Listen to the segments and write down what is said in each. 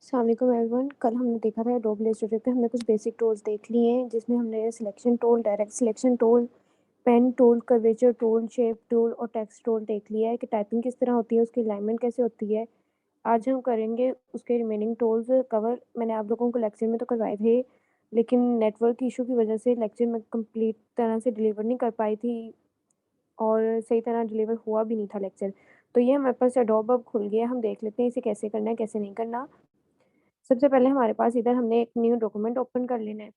अस्सलाम वालेकुम एवरीवन। कल हमने देखा था एडोब इलस्ट्रेटर पे हमने कुछ बेसिक टूल्स देख लिए हैं, जिसमें हमने selection tool, direct selection tool, pen tool, curvature tool, shape tool और टेक्स्ट टूल देख लिया है कि टाइपिंग किस तरह होती है, उसकी अलाइनमेंट कैसे होती है। आज हम करेंगे उसके रिमेनिंग टूल्स कवर। मैंने आप लोगों को लेक्चर में तो करवाए थे, लेकिन नेटवर्क इशू की वजह से लेक्चर में कंप्लीट तरह से डिलीवर नहीं कर पाई थी और सही तरह डिलीवर हुआ भी नहीं था लेक्चर। तो ये हमारे पास एडोब अब खुल गया है, हम देख लेते हैं इसे कैसे करना है, कैसे नहीं करना। सबसे पहले हमारे पास इधर हमने एक न्यू डॉक्यूमेंट ओपन कर लेना है।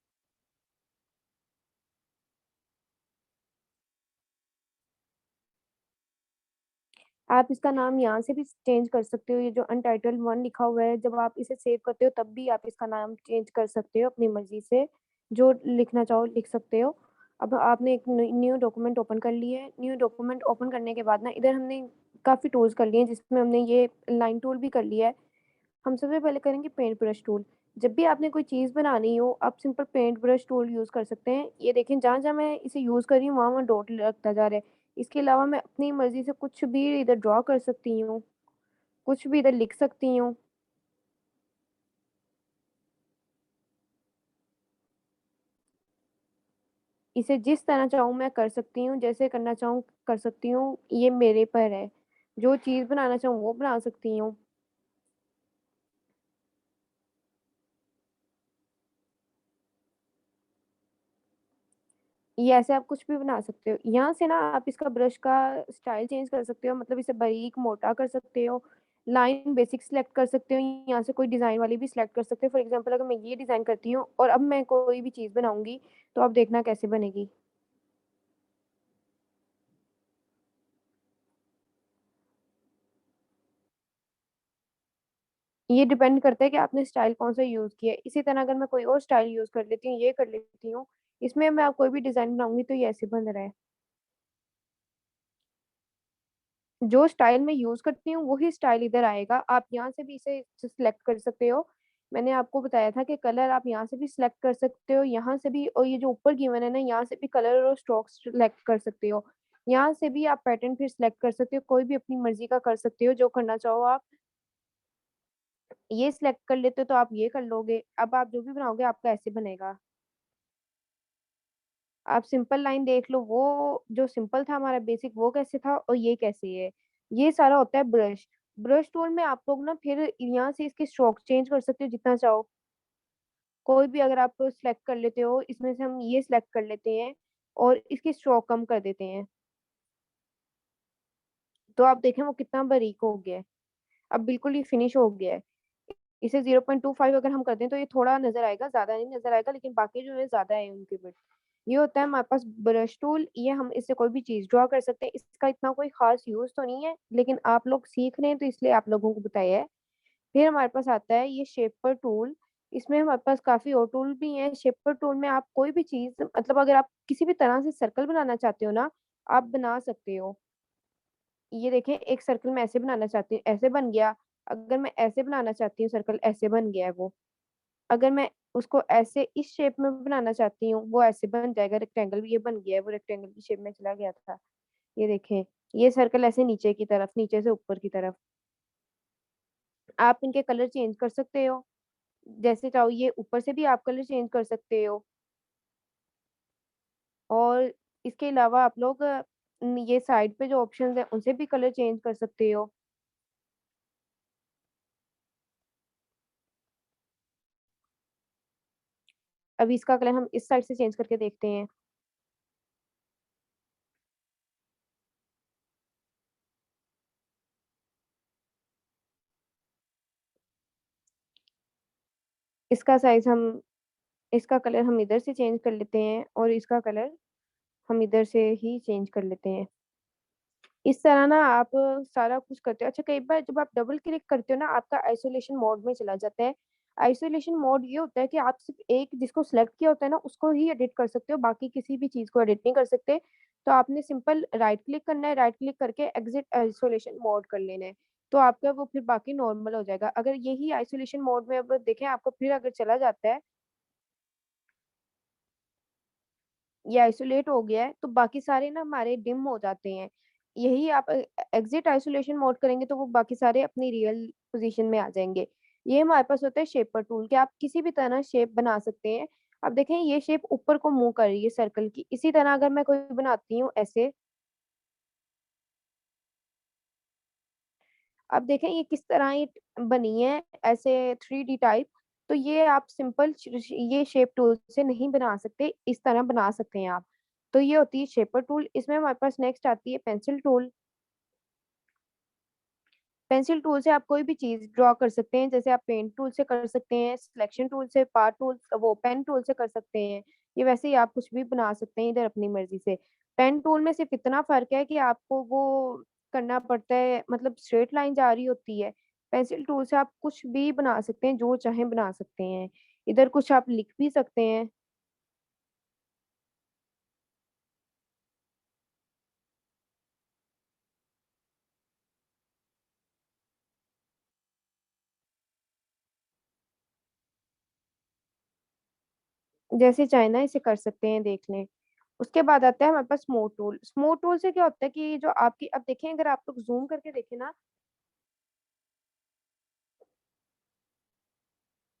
आप इसका नाम यहाँ से भी चेंज कर सकते हो, ये जो अनटाइटल्ड 1 लिखा हुआ है, जब आप इसे सेव करते हो तब भी आप इसका नाम चेंज कर सकते हो अपनी मर्ज़ी से, जो लिखना चाहो लिख सकते हो। अब आपने एक न्यू डॉक्यूमेंट ओपन कर लिया है। न्यू डॉक्यूमेंट ओपन करने के बाद ना इधर हमने काफ़ी टूल्स कर लिए हैं, जिसमें हमने ये लाइन टूल भी कर लिया है। हम सबसे पहले करेंगे पेंट ब्रश टूल। जब भी आपने कोई चीज़ बनानी हो, आप simple paint brush tool use कर सकते हैं। ये देखें जहाँ-जहाँ मैं इसे यूज़ कर रही हूँ, वहाँ-वहाँ डॉट लगता जा रहा है। इसके अलावा मैं अपनी मर्ज़ी से कुछ भी इधर ड्रॉ कर सकती हूँ, कुछ भी इधर लिख सकती हूँ। इसे जिस तरह चाहूँ मैं कर सकती हूँ, जैसे करना चाहूँ कर सकती हूँ, ये मेरे पर है। जो चीज़ बनाना चाहूँ वो बना सकती हूँ। ये ऐसे आप कुछ भी बना सकते हो। यहाँ से ना आप इसका ब्रश का स्टाइल चेंज कर सकते हो, मतलब इसे बारीक, मोटा कर सकते हो, लाइन बेसिक सिलेक्ट कर सकते हो, यहाँ से कोई डिज़ाइन वाली भी सिलेक्ट कर सकते हो। फॉर एग्ज़ाम्पल अगर मैं ये डिज़ाइन करती हूँ और अब मैं कोई भी चीज़ बनाऊँगी, तो आप देखना कैसे बनेगी। ये डिपेंड करता है कि आपने स्टाइल कौन-सा यूज़ किया है। इसी तरह अगर मैं कोई और स्टाइल यूज़ कर लेती हूँ, ये कर लेती हूँ, इसमें मैं अब कोई भी डिज़ाइन बनाऊँगी तो ये ऐसे बन रहा है। जो स्टाइल मैं यूज़ करती हूँ, वही स्टाइल इधर आएगा। आप यहाँ से भी इसे सिलेक्ट कर सकते हो। मैंने आपको बताया था कि कलर आप यहाँ से भी सिलेक्ट कर सकते हो, यहाँ से भी, और ये जो ऊपर गिवन है ना, यहाँ से भी कलर और स्ट्रोक्स सिलेक्ट कर सकते हो। यहाँ से भी आप पैटर्न फिर सिलेक्ट कर सकते हो, कोई भी अपनी मर्ज़ी का कर सकते हो, जो करना चाहो आप। ये सिलेक्ट कर लेते हो तो आप ये कर लोगे। अब आप जो भी बनाओगे आपका ऐसे बनेगा। आप सिंपल लाइन देख लो, वो जो सिंपल था हमारा बेसिक वो कैसे था और ये कैसे है। ये सारा होता है ब्रश। ब्रश टूल में आप लोग ना फिर यहाँ से इसके स्ट्रोक चेंज कर सकते हो जितना चाहो। कोई भी अगर आप सिलेक्ट कर लेते हो, इसमें से हम ये सिलेक्ट कर लेते हैं और इसकी स्ट्रोक कम कर देते हैं। तो आप देखें वो कितना बारीक हो गया है। अब बिल्कुल ये फिनिश हो गया है। इसे 0.25 अगर हम कर दें तो ये थोड़ा नज़र आएगा, ज़्यादा नहीं नज़र आएगा, लेकिन बाकी जो है ज़्यादा है उनके विड्थ। ये होता है हमारे पास ब्रश टूल, ये हम इससे कोई भी चीज़ ड्रॉ कर सकते हैं। इसका इतना कोई ख़ास यूज़ तो नहीं है, लेकिन आप लोग सीख रहे हैं तो इसलिए आप लोगों को बताया है। फिर हमारे पास आता है ये शेपर टूल। इसमें हमारे पास काफ़ी और टूल भी हैं। शेपर टूल में आप कोई भी चीज़, मतलब अगर आप किसी भी तरह से सर्कल बनाना चाहते हो ना, आप बना सकते हो। ये देखें एक सर्कल मैं ऐसे बनाना चाहती हूँ, ऐसे बन गया। अगर मैं ऐसे बनाना चाहती हूँ सर्कल, ऐसे बन गया है वो। अगर मैं उसको ऐसे इस शेप में बनाना चाहती हूँ, वो ऐसे बन जाएगा रेक्टेंगल, ये बन गया है, वो रेक्टेंगल की शेप में चला गया था। ये देखें, ये सर्कल ऐसे नीचे की तरफ, नीचे से ऊपर की तरफ। आप इनके कलर चेंज कर सकते हो, जैसे चाहो ये ऊपर से भी आप कलर चेंज कर सकते हो। और इसके अलावा आप लोग ये साइड पे जो ऑप्शंस हैं, उनसे भी कलर चेंज कर सकते हो। अब इसका कलर हम इस साइड से चेंज करके देखते हैं। इसका साइज़ हम इसका कलर हम इधर से चेंज कर लेते हैं और इसका कलर हम इधर से ही चेंज कर लेते हैं। इस तरह ना आप सारा कुछ करते हो। अच्छा, कई बार जब आप डबल क्लिक करते हो ना, आपका आइसोलेशन मोड में चला जाता है। आइसोलेशन मोड ये होता है कि आप सिर्फ़ एक जिसको सेलेक्ट किया होता है ना, उसको ही एडिट कर सकते हो, बाकी किसी भी चीज़ को एडिट नहीं कर सकते। तो आपने सिंपल राइट क्लिक करना है, राइट क्लिक करके एक्सिट आइसोलेशन मोड कर लेना है। तो आपका वो फिर बाकी नॉर्मल हो जाएगा। अगर यही आइसोलेशन मोड में अब देखें आपको फिर अगर चला जाता है, ये आइसोलेट हो गया है, तो बाकी सारे ना हमारे डिम हो जाते हैं। यही आप एग्ज़िट आइसोलेशन मोड करेंगे तो वो बाकी सारे अपनी रियल पोज़ीशन में आ जाएँगे। ये हमारे पास होता है शेपर टूल कि आप किसी भी तरह शेप बना सकते हैं। अब देखें ये शेप ऊपर को मूव कर रही है सर्कल की, इसी तरह अगर मैं कोई बनाती हूँ ऐसे, अब देखें ये किस तरह ये बनी है ऐसे 3D टाइप। तो ये आप सिंपल ये शेप टूल से नहीं बना सकते, इस तरह बना सकते हैं आप। तो ये होती है शेपर टूल। इसमें हमारे पास नेक्स्ट आती है पेंसिल टूल। पेंसिल टूल से आप कोई भी चीज ड्रॉ कर सकते हैं, जैसे आप पेंट टूल से कर सकते हैं, सिलेक्शन टूल से, पार्ट टूल वो पेन टूल से कर सकते हैं। ये वैसे ही आप कुछ भी बना सकते हैं इधर अपनी मर्जी से। पेन टूल में सिर्फ इतना फर्क है कि आपको वो करना पड़ता है, मतलब स्ट्रेट लाइन जा रही होती है। पेंसिल टूल से आप कुछ भी बना सकते हैं, जो चाहे बना सकते हैं। इधर कुछ आप लिख भी सकते हैं। जैसे चाहे ना इसे कर सकते हैं, देख लें। उसके बाद आता है हमारे पास स्मूथ टूल। स्मूथ टूल से क्या होता है कि जो आपकी, अब देखें अगर आप लोग जूम करके देखें ना,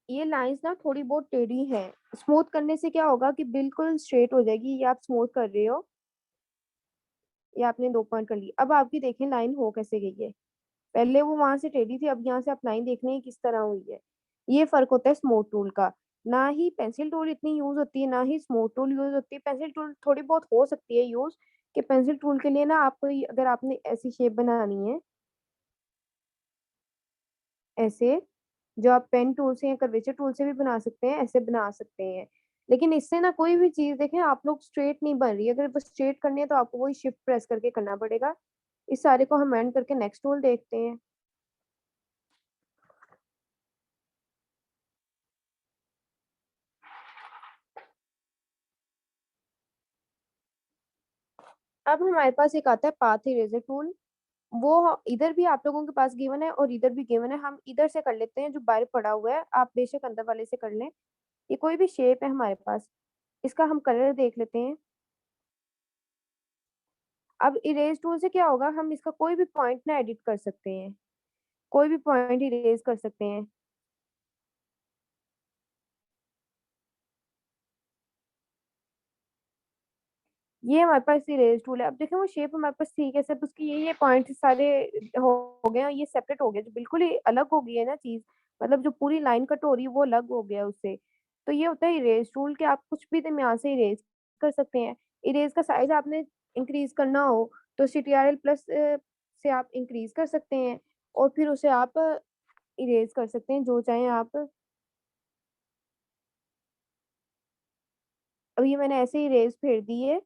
ये लाइंस ना थोड़ी बहुत टेढ़ी हैं। स्मूथ करने से क्या होगा कि बिल्कुल स्ट्रेट हो जाएगी। ये आप स्मूथ कर रहे हो, ये आपने 2 पॉइंट कर ली। अब आपकी देखें लाइन हो कैसे गई है। पहले वो वहां से टेढ़ी थी, अब यहाँ से आप लाइन देख रहे हैं किस तरह हुई है। ये फर्क होता है स्मूथ टूल का। ना ही पेंसिल टूल इतनी यूज होती है, ना ही स्मूथ टूल यूज होती है। पेंसिल टूल थोड़ी बहुत हो सकती है यूज, कि पेंसिल टूल के लिए ना आपको अगर आपने ऐसी शेप बनानी है ऐसे, जो आप पेन टूल से या कर्वेचर टूल से भी बना सकते हैं, ऐसे बना सकते हैं। लेकिन इससे ना कोई भी चीज देखें आप लोग स्ट्रेट नहीं बन रही। अगर बस स्ट्रेट करनी है तो आपको वही शिफ्ट प्रेस करके करना पड़ेगा। इस सारे को हम एंड करके नेक्स्ट टूल देखते हैं। अब हमारे पास एक आता है पाथ इरेजर टूल। वो इधर भी आप लोगों के पास गिवन है और इधर भी गिवन है। हम इधर से कर लेते हैं, जो बाहर पड़ा हुआ है आप बेशक अंदर वाले से कर लें। ये कोई भी शेप है हमारे पास, इसका हम कलर देख लेते हैं। अब इरेज टूल से क्या होगा, हम इसका कोई भी पॉइंट ना एडिट कर सकते हैं, कोई भी पॉइंट इरेज कर सकते हैं। ये हमारे पास इरेज टूल है। अब देखें वो शेप हमारे पास ठीक है, सब उसकी ये पॉइंट सारे हो गए हैं, ये सेपरेट हो गया, जो बिल्कुल ही अलग हो गई है ना चीज। मतलब जो पूरी लाइन कट हो रही है वो अलग हो गया उससे। तो ये होता है इरेज टूल कि आप कुछ भी दरमियान से इरेज कर सकते हैं। इरेज का साइज आपने इंक्रीज करना हो तो CTRL प्लस से आप इंक्रीज कर सकते हैं, और फिर उसे आप इरेज कर सकते हैं जो चाहें आप। अब ये मैंने ऐसे इरेज फेर दी है।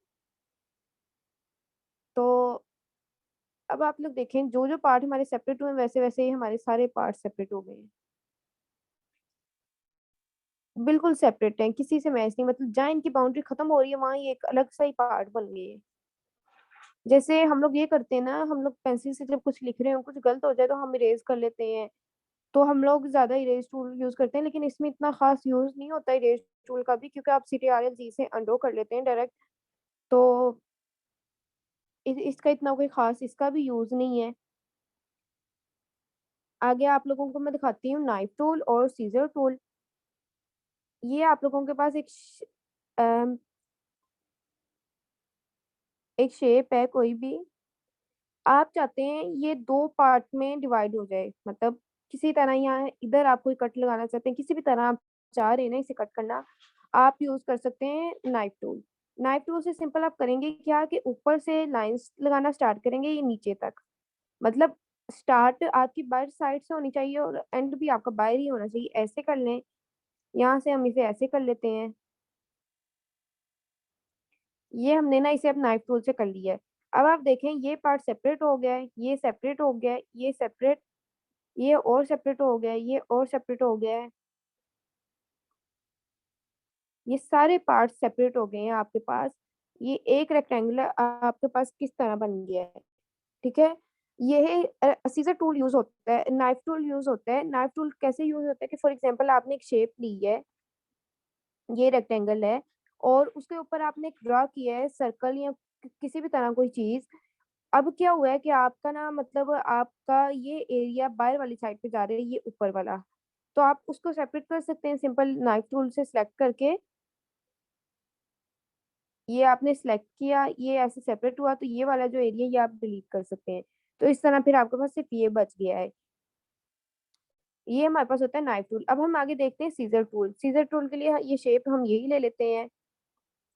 तो अब आप लोग देखें जो जो पार्ट हमारे सेपरेट हुए वैसे वैसे ही हमारे सारे पार्ट सेपरेट हो गए हैं। बिल्कुल सेपरेट हैं, किसी से मैच नहीं, मतलब जहाँ इनकी बाउंड्री खत्म हो रही है वहां ये एक अलग सा ही पार्ट बन गए हैं। जैसे हम लोग ये करते हैं ना, हम लोग पेंसिल से जब कुछ लिख रहे हो कुछ गलत हो जाए तो हम इरेज कर लेते हैं। तो हम लोग ज्यादा इरेज टूल यूज करते हैं, लेकिन इसमें इतना खास यूज नहीं होता इरेज टूल का भी, क्योंकि आप CTRL जी से अंडो कर लेते हैं डायरेक्ट। तो इसका इतना कोई खास इसका भी यूज नहीं है। आगे आप लोगों को मैं दिखाती हूँ नाइफ टूल और सीजर टूल। ये आप लोगों के पास अम, एक शेप है कोई भी, आप चाहते हैं ये 2 पार्ट में डिवाइड हो जाए, मतलब किसी तरह यहाँ इधर आप कोई कट लगाना चाहते हैं, किसी भी तरह आप चाह रहे हैं ना इसे कट करना, आप यूज कर सकते हैं नाइफ टूल। नाइफ टूल से सिंपल आप करेंगे क्या कि ऊपर से लाइंस लगाना स्टार्ट करेंगे ये नीचे तक, मतलब स्टार्ट आपकी बाहर साइड से होनी चाहिए और एंड भी आपका बाहर ही होना चाहिए। ऐसे कर लें, यहाँ से हम इसे ऐसे कर लेते हैं। ये हमने ना इसे अब नाइफ टूल से कर लिया है। अब आप देखें ये पार्ट सेपरेट हो गया है, ये सेपरेट हो गया है, ये सेपरेट, ये और सेपरेट हो गया है, ये और सेपरेट हो गया है। ये सारे पार्ट सेपरेट हो गए हैं आपके पास। ये एक रेक्टेंगुलर आपके पास किस तरह बन गया है, ठीक है। ये सीजर टूल यूज होता है, नाइफ टूल यूज होता है। नाइफ टूल कैसे यूज होता है कि फॉर एग्जांपल आपने एक शेप ली है, ये रेक्टेंगल है, और उसके ऊपर आपने एक ड्रा किया है सर्कल या किसी भी तरह कोई चीज। अब क्या हुआ है कि आपका ना मतलब आपका ये एरिया बाहर वाली साइड पे जा रहा है, ये ऊपर वाला। तो आप उसको सेपरेट कर सकते हैं सिंपल नाइफ टूल से सिलेक्ट करके। ये आपने सिलेक्ट किया, ये ऐसे सेपरेट हुआ, तो ये वाला जो एरिया ये आप डिलीट कर सकते हैं। तो इस तरह फिर आपके पास सिर्फ ये बच गया है। ये हमारे पास होता है नाइफ टूल। अब हम आगे देखते हैं सीजर टूल। सीजर टूल के लिए ये शेप हम यही ले लेते हैं,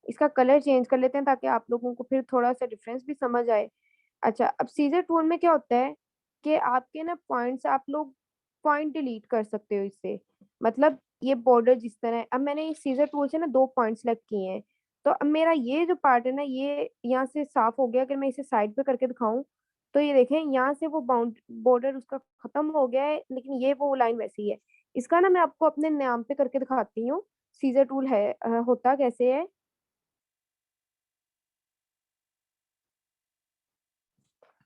इसका कलर चेंज कर लेते हैं ताकि आप लोगों को फिर थोड़ा सा डिफरेंस भी समझ आए। अच्छा, अब सीजर टूल में क्या होता है कि आपके ना पॉइंट्स, आप लोग पॉइंट डिलीट कर सकते हो इससे। मतलब ये बॉर्डर जिस तरह है, अब मैंने इस सीजर टूल से ना 2 पॉइंट सेलेक्ट किए हैं। तो अब मेरा ये जो पार्ट है ना, ये यहाँ से साफ हो गया। अगर मैं इसे साइड पे करके दिखाऊं तो ये देखें, यहाँ से वो बाउंड बॉर्डर उसका खत्म हो गया है, लेकिन ये वो लाइन वैसी है। इसका ना मैं आपको अपने नाम पे करके दिखाती हूँ। सीजर टूल है होता कैसे है।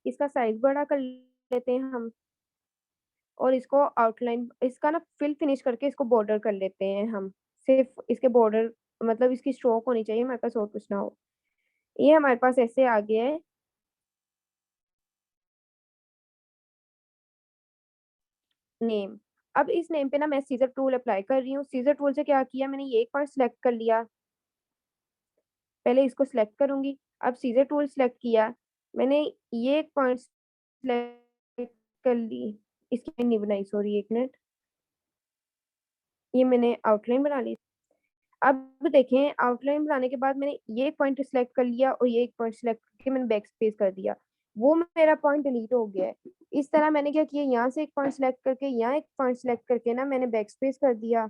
इसका साइज बड़ा कर लेते हैं हम, और इसको आउटलाइन, इसका ना फिल फिनिश करके इसको बॉर्डर कर लेते हैं हम। सिर्फ इसके बॉर्डर, मतलब इसकी स्ट्रोक होनी चाहिए, हमारे पास और कुछ ना हो। ये हमारे पास ऐसे आ गया है नेम। अब इस नेम पे ना मैं सीजर टूल अप्लाई कर रही हूँ। सीजर टूल से क्या किया मैंने, ये एक पॉइंट सेलेक्ट कर लिया। पहले इसको सिलेक्ट करूंगी। अब सीजर टूल सिलेक्ट किया मैंने, ये एक पॉइंट सिलेक्ट कर ली। इसकी नहीं बनाई, सॉरी, एक मिनट। ये मैंने आउटलाइन बना ली। अब देखें, आउटलाइन बनाने के बाद मैंने ये एक पॉइंट सिलेक्ट कर लिया और ये एक पॉइंट सिलेक्ट करके मैंने बैक स्पेस कर दिया। वो मेरा पॉइंट डिलीट हो गया है। इस तरह मैंने क्या किया, यहाँ से एक पॉइंट सिलेक्ट करके यहाँ एक पॉइंट सिलेक्ट करके ना मैंने बैक स्पेस कर दिया।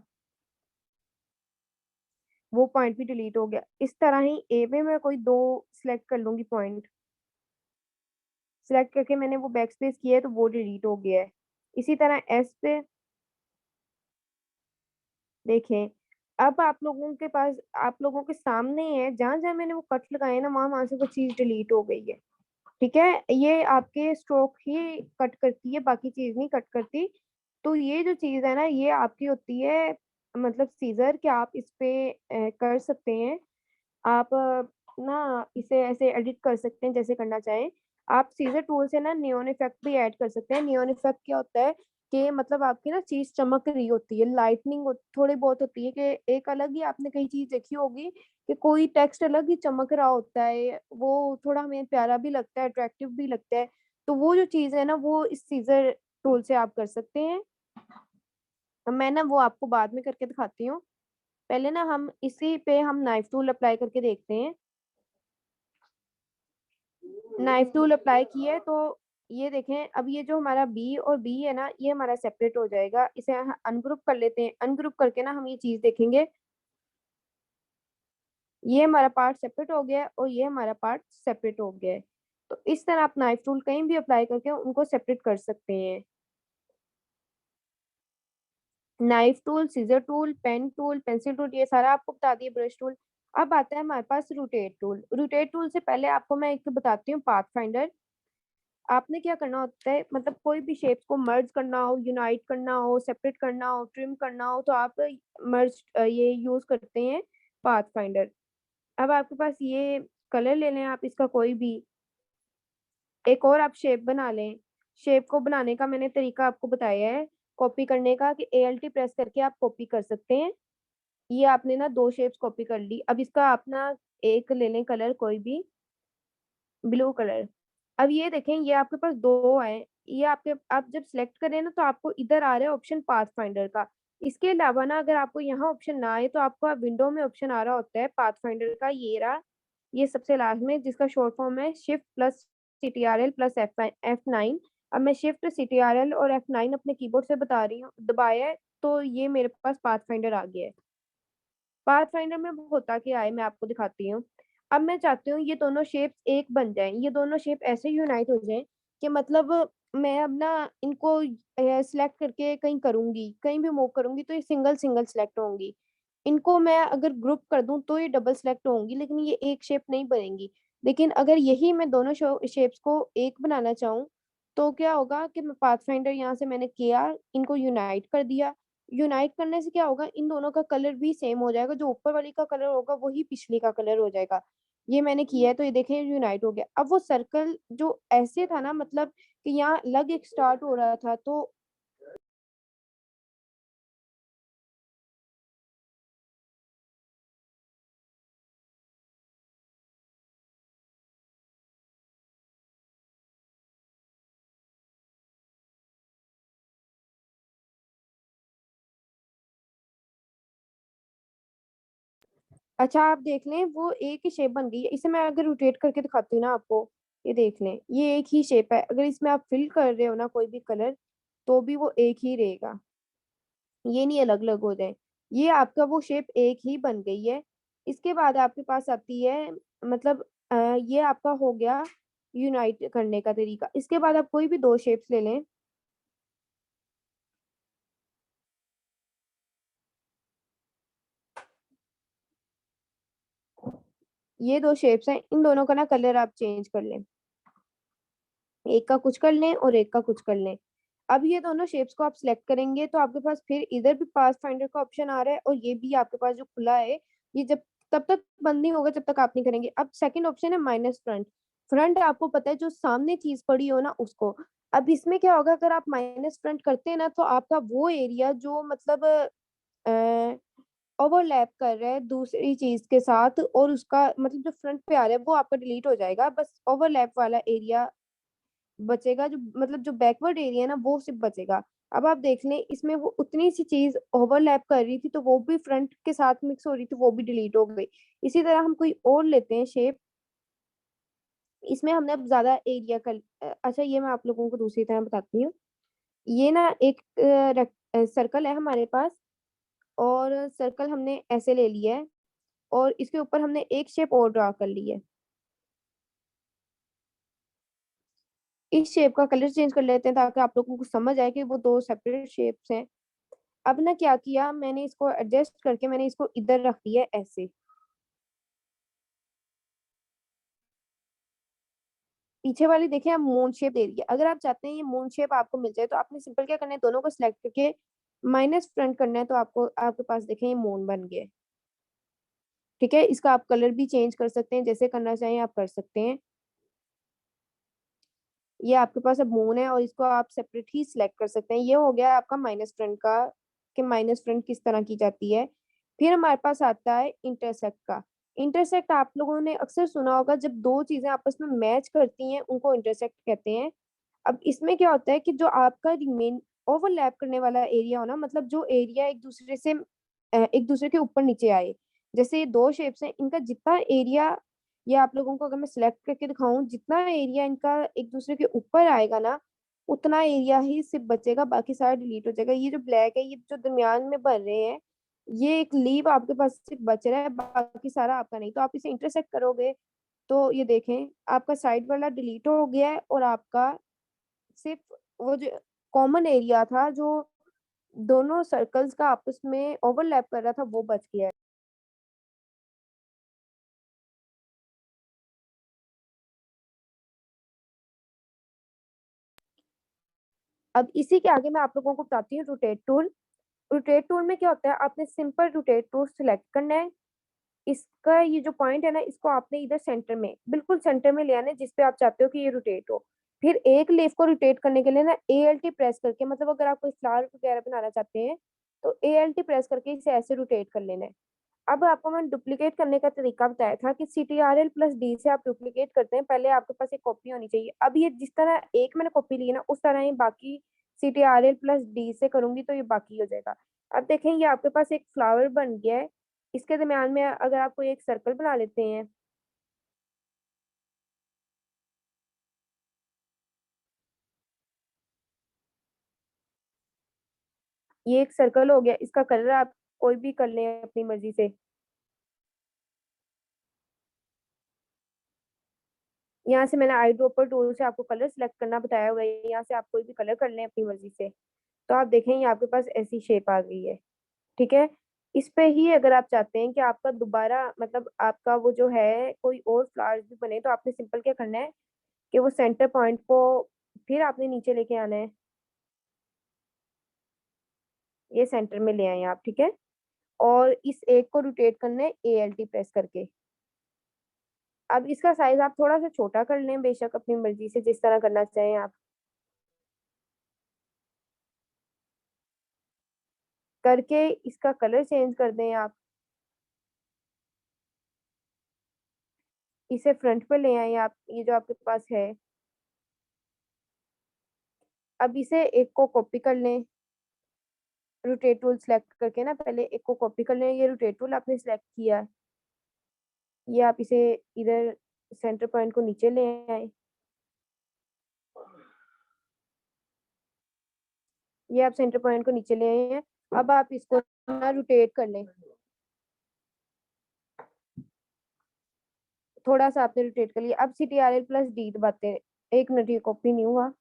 वो पॉइंट भी डिलीट हो गया। इस तरह ही ए में मैं कोई 2 सिलेक्ट कर लूंगी पॉइंट। सिलेक्ट करके मैंने वो बैक स्पेस किया है तो वो डिलीट हो गया है। इसी तरह एस पे देखें। अब आप लोगों के पास, आप लोगों के सामने है, जहां जहां मैंने वो कट लगाए ना, वहां वहां से वो चीज डिलीट हो गई है। ठीक है, ये आपके स्ट्रोक ही कट करती है, बाकी चीज नहीं कट करती। तो ये जो चीज है ना, ये आपकी होती है, मतलब सीजर, कि आप इस पे कर सकते हैं। आप ना इसे ऐसे एडिट कर सकते हैं जैसे करना चाहें। आप सीजर टूल से ना नियॉन इफेक्ट भी ऐड कर सकते हैं। नियॉन इफेक्ट क्या होता है कि मतलब आपकी ना चीज चमक रही होती है, लाइटनिंग थोड़ी बहुत होती है, कि एक अलग ही आपने कई चीज देखी होगी कि कोई टेक्स्ट अलग ही चमक रहा होता है, वो थोड़ा हमें प्यारा भी लगता है, अट्रैक्टिव भी लगता है। तो वो जो चीज है ना, वो इस सीजर टूल से आप कर सकते हैं। मैं ना वो आपको बाद में करके दिखाती हूँ। पहले ना हम इसी पे हम नाइफ टूल अप्लाई करके देखते हैं। नाइफ टूल अप्लाई किया है तो ये देखें, अब ये जो हमारा बी और बी है ना, ये हमारा सेपरेट हो जाएगा। इसे अनग्रुप कर लेते हैं। अनग्रुप करके ना हम ये चीज देखेंगे, ये हमारा पार्ट सेपरेट हो गया है और ये हमारा पार्ट सेपरेट हो गया है। तो इस तरह आप नाइफ टूल कहीं भी अप्लाई करके उनको सेपरेट कर सकते हैं। Knife tool, scissor tool, pen tool, pencil tool, ये सारा आपको बता दिए, ब्रश टूल। अब आता है हमारे पास रोटेट टूल। रोटेट टूल से पहले आपको मैं एक बताती हूँ, पाथ फाइंडर। आपने क्या करना होता है, मतलब कोई भी शेप्स को मर्ज करना हो, यूनाइट करना हो, सेपरेट करना हो, ट्रिम करना हो, तो आप मर्ज ये यूज करते हैं पाथ फाइंडर। अब आपके पास ये कलर ले लें आप, इसका कोई भी एक, और आप शेप बना लें। शेप को बनाने का मैंने तरीका आपको बताया है, कॉपी करने का, कि ALT प्रेस करके आप कॉपी कर सकते हैं। ये आपने ना 2 शेप्स कॉपी कर ली। अब इसका अपना एक ले लें कलर कोई भी, ब्लू कलर। अब ये देखें, ये आपके पास 2 आए। ये आपके, आप जब सिलेक्ट करें ना, तो आपको इधर आ रहा है ऑप्शन पाथ फाइंडर का। इसके अलावा ना अगर आपको यहाँ ऑप्शन ना आए, तो आपको विंडो में ऑप्शन आ रहा होता है पाथ फाइंडर का, ये रहा, ये सबसे लास्ट में, जिसका शॉर्ट फॉर्म है shift plus CTRL plus F9। अब मैं शिफ्ट CTRL और F9 अपने कीबोर्ड से बता रही हूँ, दबाया है, तो ये मेरे पास पाथ फाइंडर आ गया है। पाथ फाइंडर में होता क्या है, मैं आपको दिखाती हूँ। अब मैं चाहती हूँ ये दोनों शेप्स एक बन जाएं, ये दोनों शेप ऐसे यूनाइट हो जाएं कि मतलब मैं अब ना इनको सिलेक्ट करके कहीं करूंगी, कहीं भी मूव करूंगी तो ये सिंगल सिंगल सिलेक्ट होंगी। इनको मैं अगर ग्रुप कर दूं तो ये डबल सिलेक्ट होंगी, लेकिन ये एक शेप नहीं बनेंगी। लेकिन अगर यही मैं दोनों शेप्स को एक बनाना चाहूँ, तो क्या होगा कि मैं पाथ फाइंडर यहाँ से मैंने किया, इनको यूनाइट कर दिया। यूनाइट करने से क्या होगा, इन दोनों का कलर भी सेम हो जाएगा, जो ऊपर वाली का कलर होगा वही पिछली का कलर हो जाएगा। ये मैंने किया है तो ये देखें यूनाइट हो गया। अब वो सर्कल जो ऐसे था ना, मतलब कि यहाँ अलग एक स्टार्ट हो रहा था, तो अच्छा आप देख लें, वो एक ही शेप बन गई है। इसे मैं अगर रोटेट करके दिखाती हूँ ना आपको, ये देख लें, ये एक ही शेप है। अगर इसमें आप फिल कर रहे हो ना कोई भी कलर, तो भी वो एक ही रहेगा, ये नहीं अलग अलग हो जाए। ये आपका वो शेप एक ही बन गई है। इसके बाद आपके पास आती है, मतलब ये आपका हो गया यूनाइट करने का तरीका। इसके बाद आप कोई भी दो शेप्स ले लें। ये दो शेप्स हैं, इन दोनों का ना कलर आप चेंज कर लें। एक का कुछ कर लें और एक का कुछ कर लें। अब ये दोनों शेप्स को आप सिलेक्ट करेंगे तो आपके पास फिर इधर भी पास फाइंडर का ऑप्शन आ रहा है, और ये भी आपके पास जो खुला है, ये जब तब तक बंद नहीं होगा जब तक आप नहीं करेंगे। अब सेकंड ऑप्शन है माइनस फ्रंट। फ्रंट आपको पता है जो सामने चीज पड़ी हो ना उसको। अब इसमें क्या होगा, अगर आप माइनस फ्रंट करते हैं ना, तो आपका वो एरिया जो मतलब ओवरलैप कर रहा है दूसरी चीज के साथ, और उसका मतलब जो फ्रंट पे आ रहा है वो आपका डिलीट हो जाएगा। बस ओवरलैप वाला एरिया बचेगा, जो मतलब जो बैकवर्ड एरिया है ना वो सिर्फ बचेगा। अब आप देख लें, इसमें वो उतनी सी चीज ओवरलैप कर रही थी, तो वो भी फ्रंट के साथ मिक्स हो रही थी, वो भी डिलीट हो गई। इसी तरह हम कोई और लेते हैं शेप। इसमें हमने अब ज्यादा एरिया कर, अच्छा ये मैं आप लोगों को दूसरी तरह बताती हूँ। ये ना एक सर्कल है हमारे पास, और सर्कल हमने ऐसे ले लिया है, और इसके ऊपर हमने एक शेप और ड्रा कर ली है। इस शेप का कलर चेंज कर लेते हैं ताकि आप लोगों को समझ आए कि वो दो सेपरेट शेप्स हैं। अब ना क्या किया मैंने, इसको एडजस्ट करके मैंने इसको इधर रख दिया है ऐसे। पीछे वाली देखिए आप मून शेप दे दी है। अगर आप चाहते हैं ये मून शेप आपको मिल जाए, तो आपने सिंपल क्या करना है, दोनों को सिलेक्ट करके माइनस फ्रंट करना है, तो आपको आपके पास देखें ये मून बन गया है। ठीक है, इसका आप कलर भी चेंज कर सकते हैं, जैसे करना चाहें आप कर सकते हैं। ये आपके पास अब मून है, और इसको आप सेपरेट ही सिलेक्ट कर सकते हैं। ये हो गया आपका माइनस फ्रंट का, कि माइनस फ्रंट किस तरह की जाती है। फिर हमारे पास आता है इंटरसेक्ट का। इंटरसेक्ट आप लोगों ने अक्सर सुना होगा, जब दो चीजें आपस में मैच करती हैं उनको इंटरसेक्ट कहते हैं। अब इसमें क्या होता है कि जो आपका रिमेन ओवरलैप करने वाला एरिया हो ना, मतलब जो एरिया एक दूसरे से एक दूसरे के ऊपर नीचे आए, जैसे ये दो शेप्स हैं, इनका जितना एरिया, ये आप लोगों को अगर मैं सिलेक्ट करके दिखाऊं, जितना एरिया इनका एक दूसरे के ऊपर आएगा ना, उतना एरिया ही सिर्फ बचेगा, बाकी सारा डिलीट हो जाएगा। ये जो ब्लैक है, ये जो दरमियान में बन रहे हैं, ये एक लीव आपके पास सिर्फ बच रहा है, बाकी सारा आपका नहीं। तो आप इसे इंटरसेक्ट करोगे, तो ये देखें आपका साइड वाला डिलीट हो गया है, और आपका सिर्फ वो जो कॉमन एरिया था, जो दोनों सर्कल्स का आपस में ओवरलैप कर रहा था, वो बच गया है। अब इसी के आगे मैं आप लोगों को बताती हूँ रोटेट टूल। रोटेट टूल में क्या होता है, आपने सिंपल रोटेट टूल सिलेक्ट करना है। इसका ये जो पॉइंट है ना, इसको आपने इधर सेंटर में, बिल्कुल सेंटर में ले आना है, जिसपे आप चाहते हो कि ये रोटेट हो। फिर एक लीफ को रोटेट करने के लिए ना ALT प्रेस करके, मतलब अगर आप कोई फ्लावर वगैरह बनाना चाहते हैं, तो ALT प्रेस करके इसे ऐसे रोटेट कर लेना है। अब आपको मैंने डुप्लीकेट करने का तरीका बताया था कि CTRL+D से आप डुप्लीकेट करते हैं। पहले आपके पास एक कॉपी होनी चाहिए। अब ये जिस तरह एक मैंने कॉपी ली है ना, उस तरह ही बाकी CTRL+D से करूंगी तो ये बाकी हो जाएगा। अब देखें, ये आपके पास एक फ्लावर बन गया है। इसके दरम्यान में अगर आप कोई एक सर्कल बना लेते हैं, ये एक सर्कल हो गया। इसका कलर आप कोई भी कर लें अपनी मर्जी से। यहाँ से मैंने आई ड्रॉपर टूल से आपको कलर सेलेक्ट करना बताया हुआ है, यहाँ से आप कोई भी कलर कर लें अपनी मर्जी से। तो आप देखें ये आपके पास ऐसी शेप आ गई है। ठीक है, इस पे ही अगर आप चाहते हैं कि आपका दोबारा मतलब आपका वो जो है कोई और फ्लावर्स भी बने, तो आपने सिंपल क्या करना है कि वो सेंटर पॉइंट को फिर आपने नीचे लेके आना है, ये सेंटर में ले आए आप। ठीक है, और इस एक को रोटेट करना है ALT प्रेस करके। अब इसका साइज आप थोड़ा सा छोटा कर लें, बेशक अपनी मर्जी से जिस तरह करना चाहें आप। करके इसका कलर चेंज कर दें आप। इसे फ्रंट पे ले आए आप, ये जो आपके पास है। अब इसे एक को कॉपी कर लें, रोटेट टूल सेलेक्ट करके ना, पहले एक को कॉपी कर लें। ये रोटेट टूल आपने सेलेक्ट किया है। ये आप इसे इधर सेंटर पॉइंट को नीचे ले आए, ये आप सेंटर पॉइंट को नीचे ले आए हैं। अब आप इसको ना रोटेट कर लें, थोड़ा सा आपने रोटेट कर लिया। अब CTRL+D दबाते हैं। 1 मिनट, ये कॉपी नहीं हुआ।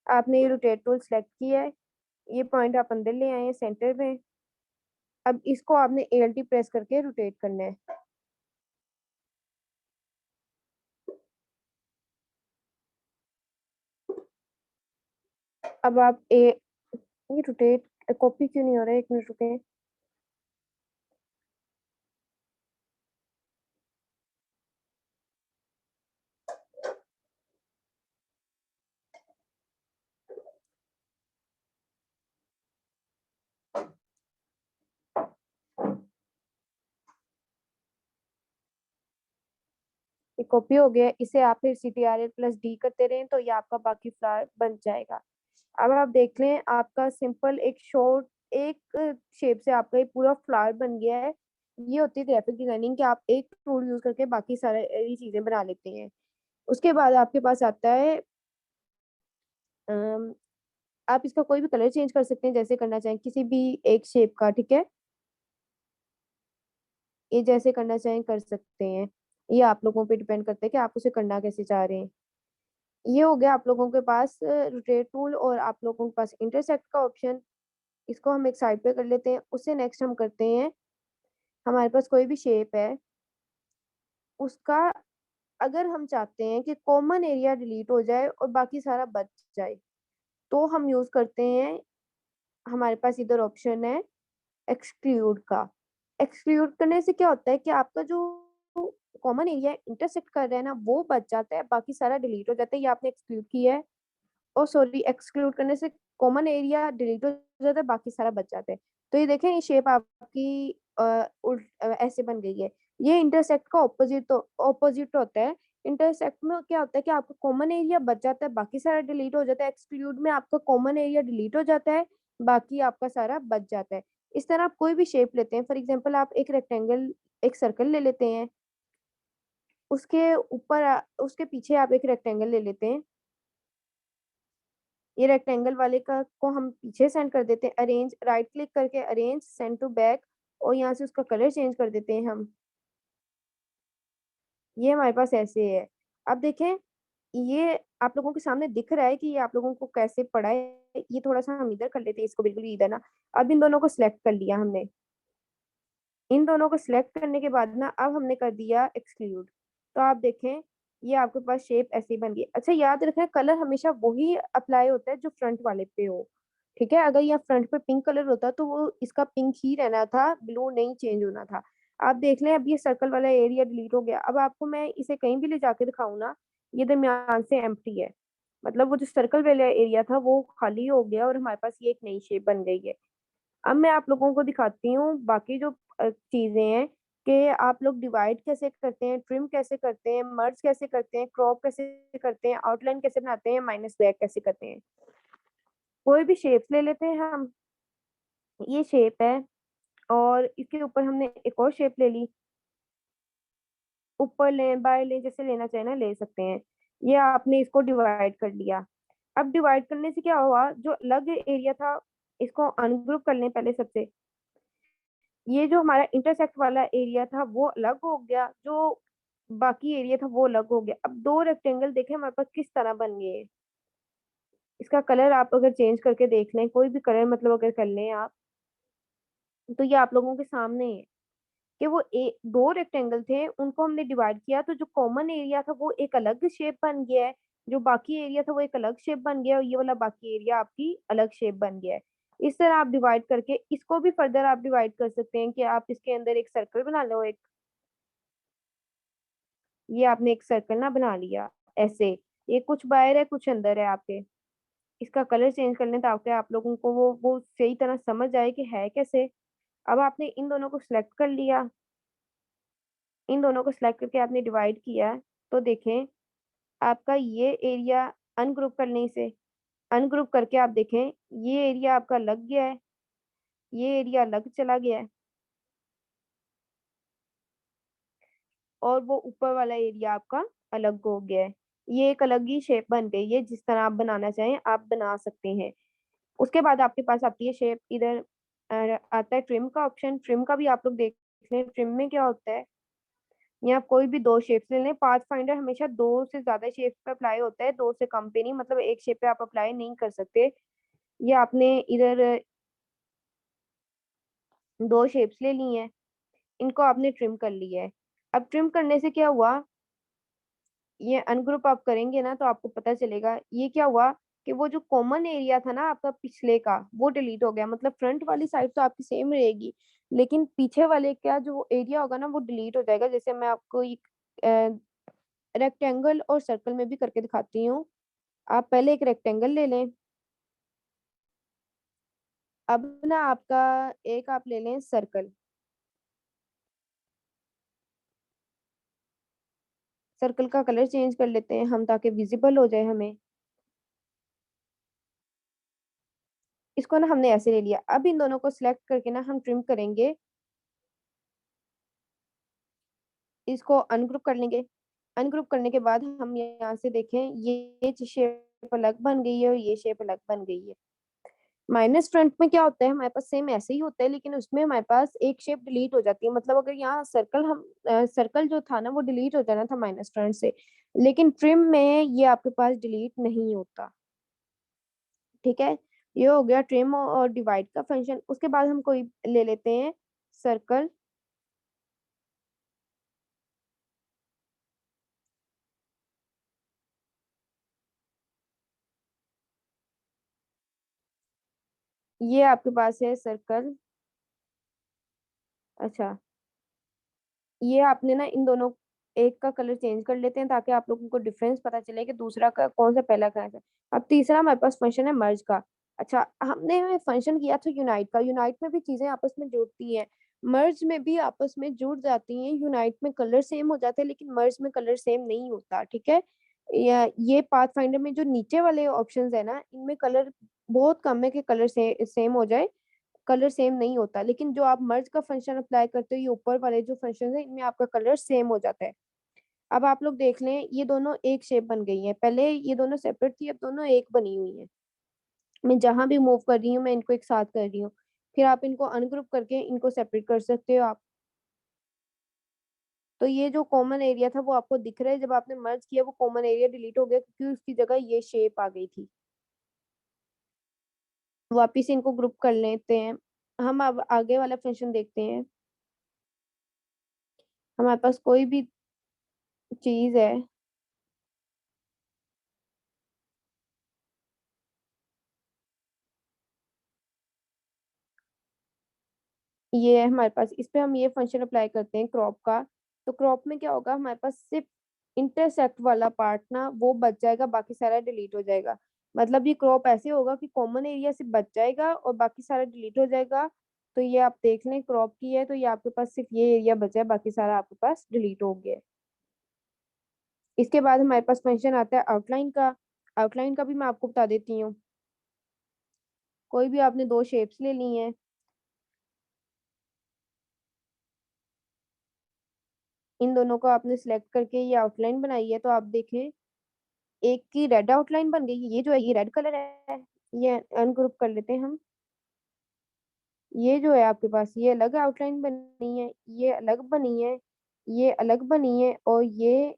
आपने ये रोटेट टूल सेलेक्ट किया है, ये पॉइंट आप अंदर ले आए हैं सेंटर में। अब इसको आपने ALT प्रेस करके रोटेट करना है। अब आप ये रोटेट कॉपी क्यों नहीं हो रहा है, 1 मिनट रुके। ये कॉपी हो गया, इसे आप फिर CTRL+D करते रहें तो ये आपका बाकी फ्लावर बन जाएगा। अब आप देख लें, आपका सिंपल एक शॉर्ट एक शेप से आपका ये पूरा फ्लावर बन गया है। ये होती है ग्राफिक डिजाइनिंग कि आप एक टूल यूज करके बाकी सारी चीजें बना लेते हैं। उसके बाद आपके पास आता है अम, आप इसका कोई भी कलर चेंज कर सकते हैं जैसे करना चाहें, किसी भी एक शेप का, ठीक है। ये जैसे करना चाहें कर सकते हैं, ये आप लोगों पे डिपेंड करता है कि आप उसे करना कैसे चाह रहे हैं। ये हो गया आप लोगों के पास रोटेट टूल, और आप लोगों के पास इंटरसेक्ट का ऑप्शन। इसको हम एक साइड पे कर लेते हैं। उससे नेक्स्ट हम करते हैं, हमारे पास कोई भी शेप है, उसका अगर हम चाहते हैं कि कॉमन एरिया डिलीट हो जाए और बाकी सारा बच जाए, तो हम यूज करते हैं, हमारे पास इधर ऑप्शन है एक्सक्लूड का। एक्सक्लूड करने से क्या होता है कि आपका जो कॉमन एरिया इंटरसेक्ट कर रहा है ना, वो बच जाता है, बाकी सारा डिलीट हो जाता है। ये आपने एक्सक्लूड किया है, ओ सॉरी, एक्सक्लूड करने से कॉमन एरिया डिलीट हो जाता है, बाकी सारा बच जाता है। तो ये देखें, ये शेप आपकी ऐसे बन गई है। ये इंटरसेक्ट का ऑपोजिट होता है। इंटरसेक्ट में क्या होता है कि आपका कॉमन एरिया बच जाता है, बाकी सारा डिलीट हो जाता है। एक्सक्लूड में आपका कॉमन एरिया डिलीट हो जाता है, बाकी आपका सारा बच जाता है। इस तरह आप कोई भी शेप लेते हैं, फॉर एग्जाम्पल आप एक रेक्टेंगल, एक सर्कल ले लेते हैं, उसके ऊपर उसके पीछे आप एक रेक्टेंगल ले लेते हैं। ये रेक्टेंगल वाले का को हम पीछे सेंड कर देते हैं, अरेंज, राइट क्लिक करके अरेंज सेंड टू बैक, और यहाँ से उसका कलर चेंज कर देते हैं हम। ये हमारे पास ऐसे है। अब देखें, ये आप लोगों के सामने दिख रहा है कि ये आप लोगों को कैसे पड़ा है। ये थोड़ा सा हम इधर कर लेते हैं, इसको बिल्कुल इधर ना। अब इन दोनों को सिलेक्ट कर लिया हमने। इन दोनों को सिलेक्ट करने के बाद ना, अब हमने कर दिया एक्सक्लूड। तो आप देखें, ये आपके पास शेप ऐसे ही बन गई। अच्छा, याद रखें, कलर हमेशा वही अप्लाई होता है जो फ्रंट वाले पे हो, ठीक है। अगर ये फ्रंट पे पिंक कलर होता तो वो इसका पिंक ही रहना था, ब्लू नहीं चेंज होना था। आप देख लें, अब ये सर्कल वाला एरिया डिलीट हो गया। अब आपको मैं इसे कहीं भी ले जाके दिखाऊं ना, ये दरमियान से एम्प्टी है, मतलब वो जो सर्कल वाला एरिया था वो खाली हो गया और हमारे पास ये एक नई शेप बन गई है। अब मैं आप लोगों को दिखाती हूँ बाकी जो चीजें हैं, कि आप लोग डिवाइड कैसे करते हैं, ट्रिम कैसे करते हैं, मर्ज कैसे करते हैं, क्रॉप कैसे करते हैं, आउटलाइन कैसे बनाते हैं, माइनस बैक कैसे करते हैं। कोई भी शेप्स ले लेते हैं हम। ये शेप है, और इसके ऊपर हमने एक और शेप ले ली। ऊपर लें बाय लें, जैसे लेना चाहे ना ले सकते हैं। ये आपने इसको डिवाइड कर लिया। अब डिवाइड करने से क्या हुआ, जो अलग एरिया था, इसको अनग्रुप कर लें पहले सबसे। ये जो हमारा इंटरसेक्ट वाला एरिया था वो अलग हो गया, जो बाकी एरिया था वो अलग हो गया। अब दो रेक्टेंगल देखें हमारे पास किस तरह बन गए। इसका कलर आप अगर चेंज करके देख लें, कोई भी कलर मतलब अगर कर लें आप, तो ये आप लोगों के सामने है कि वो दो रेक्टेंगल थे, उनको हमने डिवाइड किया, तो जो कॉमन एरिया था वो एक अलग शेप बन गया है, जो बाकी एरिया था वो एक अलग शेप बन गया है, और ये वाला बाकी एरिया आपकी अलग शेप बन गया है। इस तरह आप डिवाइड करके इसको भी फर्दर आप डिवाइड कर सकते हैं कि आप इसके अंदर एक सर्कल बना लो एक। ये आपने एक सर्कल ना बना लिया ऐसे, ये कुछ बाहर है कुछ अंदर है आपके। इसका कलर चेंज करने ताकि आप लोगों को वो सही तरह समझ आए कि है कैसे। अब आपने इन दोनों को सिलेक्ट कर लिया, इन दोनों को सिलेक्ट करके आपने डिवाइड किया है, तो देखें आपका ये एरिया अनग्रुप करने से, अनग्रुप करके आप देखें ये एरिया आपका लग गया है, ये एरिया अलग चला गया है, और वो ऊपर वाला एरिया आपका अलग हो गया है। ये एक अलग ही शेप बन गई है, जिस तरह आप बनाना चाहें आप बना सकते हैं। उसके बाद आपके पास आती है शेप, इधर आता है ट्रिम का ऑप्शन। ट्रिम का भी आप लोग देख लें, ट्रिम में क्या होता है, या आप कोई भी दो शेप्स ले लें। पाथ फाइंडर हमेशा दो से ज्यादा शेप पे अप्लाई होता है, दो से कम पे नहीं, मतलब एक शेप पे आप अप्लाई नहीं कर सकते। ये आपने इधर दो शेप्स ले ली हैं, इनको आपने ट्रिम कर लिया है। अब ट्रिम करने से क्या हुआ, ये अनग्रुप आप करेंगे ना तो आपको पता चलेगा ये क्या हुआ, कि वो जो कॉमन एरिया था ना आपका पिछले का, वो डिलीट हो गया। मतलब फ्रंट वाली साइड तो आपकी सेम रहेगी, लेकिन पीछे वाले का जो एरिया होगा ना वो डिलीट हो जाएगा। जैसे मैं आपको एक रेक्टेंगल और सर्कल में भी करके दिखाती हूँ। आप पहले एक रेक्टेंगल ले लें। अब ना आपका एक आप ले लें सर्कल। सर्कल का कलर चेंज कर लेते हैं हम, ताकि विजिबल हो जाए हमें। इसको ना हमने ऐसे ले लिया। अब इन दोनों को सिलेक्ट करके ना हम ट्रिम करेंगे, इसको अनग्रुप कर लेंगे। अनग्रुप करने के बाद हम यहाँ से देखें ये शेप अलग बन गई है और ये शेप अलग बन गई है। माइनस फ्रंट में क्या होता है, हमारे पास सेम ऐसे ही होता है, लेकिन उसमें हमारे पास एक शेप डिलीट हो जाती है। मतलब अगर यहाँ सर्कल हम सर्कल जो था ना वो डिलीट हो जाना था माइनस फ्रंट से, लेकिन ट्रिम में ये आपके पास डिलीट नहीं होता। ठीक है, ये हो गया ट्रिम और डिवाइड का फंक्शन। उसके बाद हम कोई ले लेते हैं सर्कल। ये आपके पास है सर्कल। अच्छा, ये आपने ना इन दोनों, एक का कलर चेंज कर लेते हैं ताकि आप लोगों को डिफरेंस पता चले कि दूसरा का कौन सा पहला कहाँ से। अब तीसरा हमारे पास फंक्शन है मर्ज का। अच्छा, हमने फंक्शन किया था यूनाइट का। यूनाइट में भी चीजें आपस में जुड़ती हैं, मर्ज में भी आपस में जुड़ जाती हैं। यूनाइट में कलर सेम हो जाते हैं, लेकिन मर्ज में कलर सेम नहीं होता। ठीक है, या ये पाथ फाइंडर में जो नीचे वाले ऑप्शंस है ना, इनमें कलर बहुत कम है कि कलर सेम हो जाए। कलर सेम नहीं होता, लेकिन जो आप मर्ज का फंक्शन अप्लाई करते हो, ये ऊपर वाले जो फंक्शन है इनमें आपका कलर सेम हो जाता है। अब आप लोग देख लें, ये दोनों एक शेप बन गई है। पहले ये दोनों सेपरेट थी, अब दोनों एक बनी हुई है। मैं जहां भी मूव कर रही हूँ मैं इनको एक साथ कर रही हूँ। फिर आप इनको अनग्रुप करके इनको सेपरेट कर सकते हो आप। तो ये जो कॉमन एरिया था वो आपको दिख रहा है, जब आपने मर्ज किया वो कॉमन एरिया डिलीट हो गया, क्योंकि उसकी जगह ये शेप आ गई थी। वापिस इनको ग्रुप कर लेते हैं। हम अब आगे वाला फंक्शन देखते हैं। हमारे पास कोई भी चीज है, ये है हमारे पास, इस पे हम ये फंक्शन अप्लाई करते हैं क्रॉप का। तो क्रॉप में क्या होगा, हमारे पास सिर्फ इंटरसेक्ट वाला पार्ट ना वो बच जाएगा, बाकी सारा डिलीट हो जाएगा। मतलब ये क्रॉप ऐसे होगा कि कॉमन एरिया से बच जाएगा और बाकी सारा डिलीट हो जाएगा। तो ये आप देख लें क्रॉप की है, तो ये आपके पास सिर्फ ये एरिया बचा है, बाकी सारा आपके पास डिलीट हो गया है। इसके बाद हमारे पास फंक्शन आता है आउटलाइन का। आउटलाइन का भी मैं आपको बता देती हूँ। कोई भी आपने दो शेप्स ले ली हैं, इन दोनों को आपने सिलेक्ट करके ये आउटलाइन बनाई है, तो आप देखें एक की रेड आउटलाइन बन गई। ये जो है ये रेड कलर है, ये अनग्रुप कर लेते हैं हम। ये जो है आपके पास ये अलग आउटलाइन बनी है, ये अलग बनी है, ये अलग बनी है और ये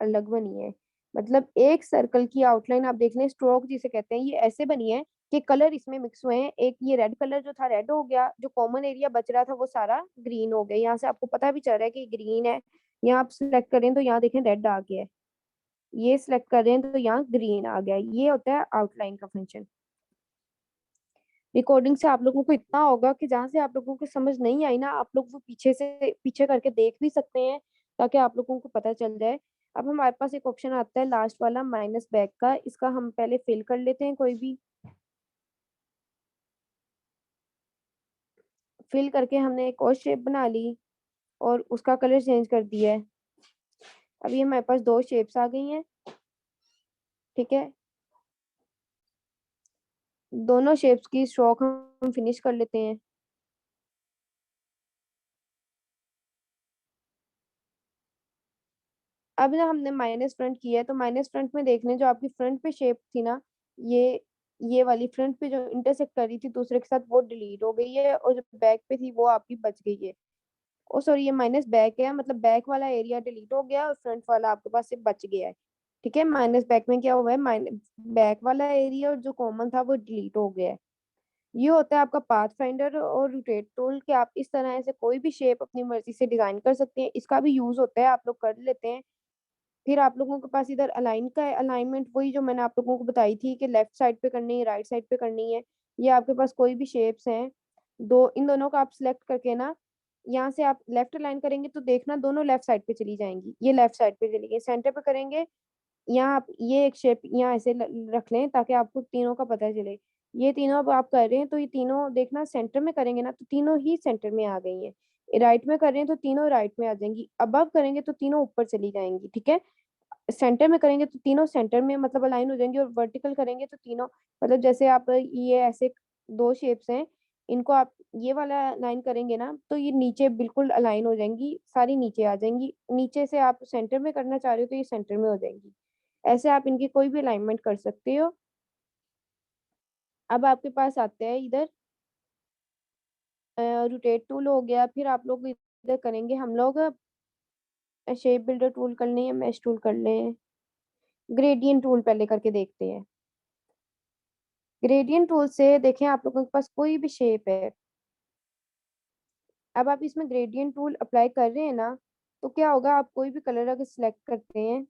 अलग बनी है। मतलब एक सर्कल की आउटलाइन आप देख लें, स्ट्रोक जिसे कहते हैं, ये ऐसे बनी है कि कलर इसमें मिक्स हुए हैं। एक ये रेड कलर जो था रेड हो गया, जो कॉमन एरिया बच रहा था वो सारा ग्रीन हो गया। यहाँ से आपको पता भी चल रहा है कि ग्रीन है। यहाँ आप सिलेक्ट करें तो यहाँ देखें रेड आ गया है, ये सिलेक्ट कर रहे हैं तो यहाँ ग्रीन आ गया। ये होता है आउटलाइन का फंक्शन। रिकॉर्डिंग से आप लोगों को इतना होगा कि जहां से आप लोगों को समझ नहीं आई ना, आप लोग वो पीछे से पीछे करके देख भी सकते हैं, ताकि आप लोगों को पता चल जाए। अब हमारे पास एक ऑप्शन आता है लास्ट वाला माइनस बैक का, इसका हम पहले फिल कर लेते हैं कोई भी। फिल करके हमने एक और शेप बना ली और उसका कलर चेंज कर दिया है। अब ये हमारे पास दो शेप्स आ गई हैं। ठीक है, दोनों शेप्स की स्ट्रोक हम फिनिश कर लेते हैं। अब ना हमने माइनस फ्रंट किया है, तो माइनस फ्रंट में देख लें, जो आपकी फ्रंट पे शेप थी ना, ये ये वाली फ्रंट पे जो इंटरसेक्ट कर रही थी दूसरे के साथ, वो डिलीट हो गई है, और जो बैक पे थी वो आपकी बच गई है। ओ सॉरी, ये माइनस बैक है, मतलब बैक वाला एरिया डिलीट हो गया और फ्रंट वाला आपके पास से बच गया है। ठीक है, माइनस बैक में क्या हुआ है, माइनस बैक वाला एरिया और जो कॉमन था वो डिलीट हो गया है। ये होता है आपका पाथ फाइंडर और रोटेट टूल, कि आप इस तरह से कोई भी शेप अपनी मर्जी से डिजाइन कर सकते हैं। इसका भी यूज होता है, आप लोग कर लेते हैं। फिर आप लोगों के पास इधर अलाइन का है, अलाइनमेंट वही जो मैंने आप लोगों को बताई थी कि लेफ्ट साइड पे करनी है, राइट साइड पे करनी है। ये आपके पास कोई भी शेप्स हैं, दो इन दोनों का आप सिलेक्ट करके ना, यहाँ से आप लेफ्ट अलाइन करेंगे तो देखना दोनों लेफ्ट साइड पे चली जाएंगी, ये लेफ्ट साइड पे चली गई। सेंटर पे करेंगे, यहाँ आप ये एक शेप यहाँ ऐसे रख लें ताकि आपको तीनों का पता चले। ये तीनों अब आप कर रहे हैं तो ये तीनों देखना सेंटर में करेंगे ना तो तीनों ही सेंटर में आ गई हैं। राइट में कर रहे हैं तो तीनों राइट में आ जाएंगी, अबव करेंगे तो तीनों ऊपर चली जाएंगी। ठीक है, सेंटर में करेंगे तो तीनों सेंटर में मतलब अलाइन हो जाएंगी, और वर्टिकल करेंगे तो तीनों, मतलब जैसे आप ये ऐसे दो शेप्स हैं, इनको आप ये वाला लाइन करेंगे ना तो ये नीचे बिल्कुल अलाइन हो जाएंगी, सारी नीचे आ जाएंगी। नीचे से आप सेंटर में करना चाह रहे हो तो ये सेंटर में हो जाएंगी। ऐसे आप इनकी कोई भी अलाइनमेंट कर सकते हो। अब आपके पास आते हैं इधर रोटेट टूल हो गया, फिर आप लोग इधर करेंगे हम लोग शेप बिल्डर टूल कर लें या मैश टूल कर लें, ग्रेडियंट टूल पहले करके देखते हैं। ग्रेडियंट टूल से देखें आप लोगों के पास कोई भी शेप है, अब आप इसमें ग्रेडियंट टूल अप्लाई कर रहे हैं ना, तो क्या होगा, आप कोई भी कलर अगर सिलेक्ट करते हैं,